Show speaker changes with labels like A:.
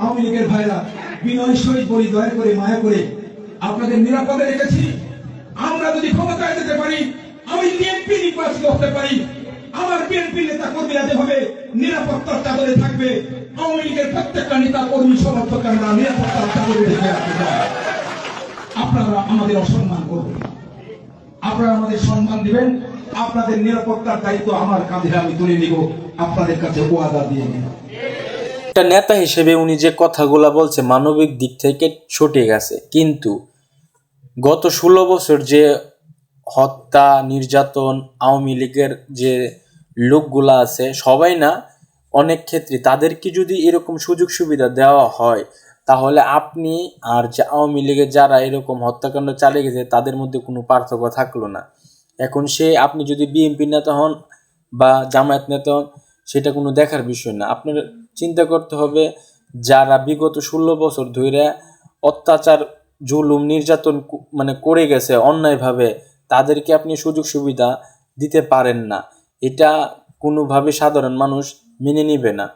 A: আওয়ামী লীগের ভাইরা বিনয় সহিত বলি, দয়া করে মায়া করে আপনাদের নিরাপদে রেখেছি। আমরা যদি ক্ষমতায় যেতে পারি, আমি যদি এমপি নির্বাচিত হতে পারি, আমার বিএনপি নেতা কর্মীরা যেভাবে নিরাপত্তার চাদরে থাকবে, আওয়ামী লীগের প্রত্যেকটা নেতা কর্মী সমর্থক আমরা নিরাপত্তার চাদরে রেখে রাখতে চাই। আপনারা আমাদের অসম্মান করবেন, আপনারা আমাদের সম্মান দিবেন। আপনাদের নিরাপত্তার দায়িত্ব আমার কাঁধে আমি তুলে নিব, আপনাদের কাছে ওয়াদা দিয়ে নিব।
B: একটা নেতা হিসেবে উনি যে কথাগুলা বলছে মানবিক দিক থেকে সঠিক আছে, কিন্তু গত 16 বছর যে হত্যা নির্যাতন আওয়ামী লীগের যে লোকগুলা আছে সবাই না, অনেক ক্ষেত্রে তাদেরকে যদি এরকম সুযোগ সুবিধা দেওয়া হয় তাহলে আপনি আর যে আওয়ামী লীগের যারা এরকম হত্যাকাণ্ড চালিয়ে গেছে তাদের মধ্যে কোনো পার্থক্য থাকলো না। এখন আপনি যদি বিএনপি নেতা হন বা জামায়াত নেতা হন, সেটা কোনো দেখার বিষয় না। আপনার চিন্তা করতে হবে যারা বিগত 16 বছর ধরে অত্যাচার জুলুম নির্যাতন মানে করে গেছে অন্যায়ভাবে, তাদেরকে আপনি সুযোগ সুবিধা দিতে পারেন না, এটা কোনোভাবে সাধারণ মানুষ মেনে নিবে না।